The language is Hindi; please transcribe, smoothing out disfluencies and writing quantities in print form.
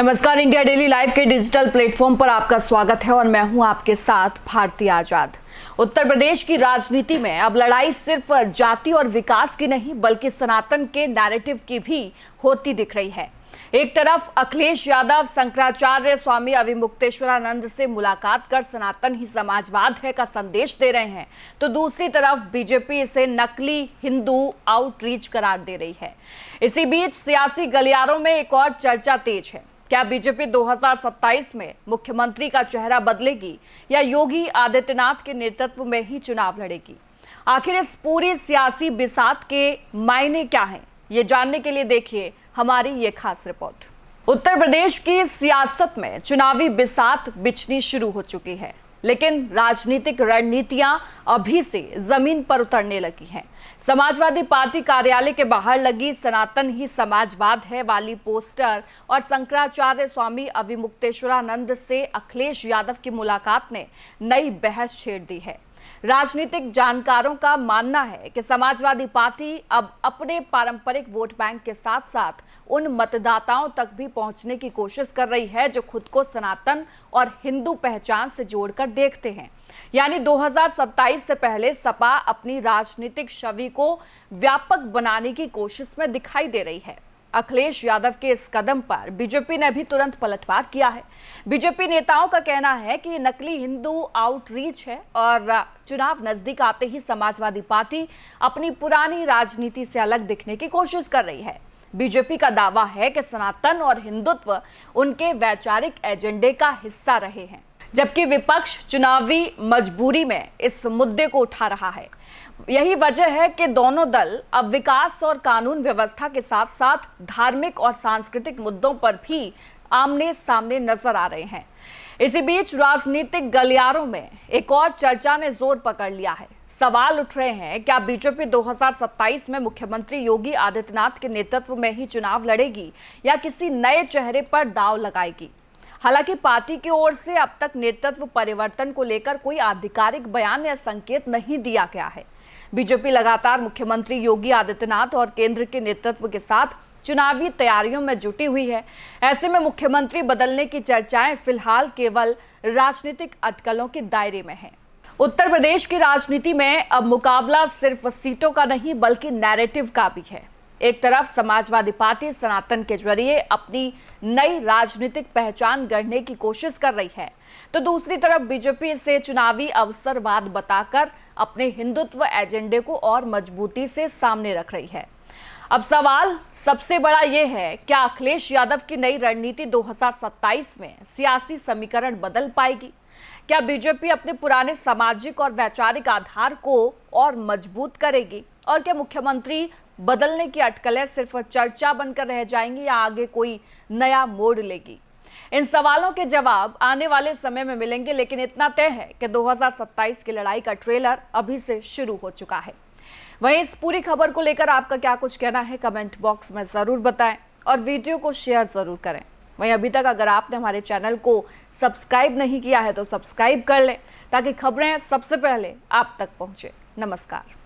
नमस्कार, इंडिया डेली लाइव के डिजिटल प्लेटफॉर्म पर आपका स्वागत है और मैं हूं आपके साथ भारती आजाद। उत्तर प्रदेश की राजनीति में अब लड़ाई सिर्फ जाति और विकास की नहीं बल्कि सनातन के नैरेटिव की भी होती दिख रही है। एक तरफ अखिलेश यादव शंकराचार्य स्वामी अविमुक्तेश्वरानंद से मुलाकात कर सनातन ही समाजवाद है का संदेश दे रहे हैं, तो दूसरी तरफ बीजेपी इसे नकली हिंदू आउटरीच करार दे रही है। इसी बीच सियासी गलियारों में एक और चर्चा तेज है। क्या बीजेपी 2027 में मुख्यमंत्री का चेहरा बदलेगी या योगी आदित्यनाथ के नेतृत्व में ही चुनाव लड़ेगी? आखिर इस पूरी सियासी बिसात के मायने क्या हैं? ये जानने के लिए देखिए हमारी ये खास रिपोर्ट। उत्तर प्रदेश की सियासत में चुनावी बिसात बिछनी शुरू हो चुकी है, लेकिन राजनीतिक रणनीतियां अभी से जमीन पर उतरने लगी हैं। समाजवादी पार्टी कार्यालय के बाहर लगी सनातन ही समाजवाद है वाली पोस्टर और शंकराचार्य स्वामी अविमुक्तेश्वरानंद से अखिलेश यादव की मुलाकात ने नई बहस छेड़ दी है। राजनीतिक जानकारों का मानना है कि समाजवादी पार्टी अब अपने पारंपरिक वोट बैंक के साथ साथ उन मतदाताओं तक भी पहुंचने की कोशिश कर रही है जो खुद को सनातन और हिंदू पहचान से जोड़कर देखते हैं। यानी 2027 से पहले सपा अपनी राजनीतिक छवि को व्यापक बनाने की कोशिश में दिखाई दे रही है। अखिलेश यादव के इस कदम पर बीजेपी ने भी तुरंत पलटवार किया है। बीजेपी नेताओं का कहना है कि नकली हिंदू आउटरीच है और चुनाव नजदीक आते ही समाजवादी पार्टी अपनी पुरानी राजनीति से अलग दिखने की कोशिश कर रही है। बीजेपी का दावा है कि सनातन और हिंदुत्व उनके वैचारिक एजेंडे का हिस्सा रहे हैं, जबकि विपक्ष चुनावी मजबूरी में इस मुद्दे को उठा रहा है। यही वजह है कि दोनों दल अब विकास और कानून व्यवस्था के साथ साथ धार्मिक और सांस्कृतिक मुद्दों पर भी आमने सामने नजर आ रहे हैं। इसी बीच राजनीतिक गलियारों में एक और चर्चा ने जोर पकड़ लिया है। सवाल उठ रहे हैं, क्या बीजेपी 2027 में मुख्यमंत्री योगी आदित्यनाथ के नेतृत्व में ही चुनाव लड़ेगी या किसी नए चेहरे पर दांव लगाएगी? हालांकि पार्टी की ओर से अब तक नेतृत्व परिवर्तन को लेकर कोई आधिकारिक बयान या संकेत नहीं दिया गया है। बीजेपी लगातार मुख्यमंत्री योगी आदित्यनाथ और केंद्र के नेतृत्व के साथ चुनावी तैयारियों में जुटी हुई है। ऐसे में मुख्यमंत्री बदलने की चर्चाएं फिलहाल केवल राजनीतिक अटकलों के दायरे में हैं। उत्तर प्रदेश की राजनीति में अब मुकाबला सिर्फ सीटों का नहीं बल्कि नैरेटिव का भी है। एक तरफ समाजवादी पार्टी सनातन के जरिए अपनी नई राजनीतिक पहचान गढ़ने की कोशिश कर रही है, तो दूसरी तरफ बीजेपी इसे चुनावी अवसरवाद बताकर अपने हिंदुत्व एजेंडे को और मजबूती से सामने रख रही है। अब सवाल सबसे बड़ा यह है, क्या अखिलेश यादव की नई रणनीति 2027 में सियासी समीकरण बदल पाएगी? क्या बीजेपी अपने पुराने सामाजिक और वैचारिक आधार को और मजबूत करेगी? और क्या मुख्यमंत्री बदलने की अटकलें सिर्फ चर्चा बनकर रह जाएंगी या आगे कोई नया मोड़ लेगी? इन सवालों के जवाब आने वाले समय में मिलेंगे, लेकिन इतना तय है कि 2027 की लड़ाई का ट्रेलर अभी से शुरू हो चुका है। वहीं इस पूरी खबर को लेकर आपका क्या कुछ कहना है, कमेंट बॉक्स में जरूर बताएं और वीडियो को शेयर जरूर करें। वहीं अभी तक अगर आपने हमारे चैनल को सब्सक्राइब नहीं किया है तो सब्सक्राइब कर लें ताकि खबरें सबसे पहले आप तक पहुंचे। नमस्कार।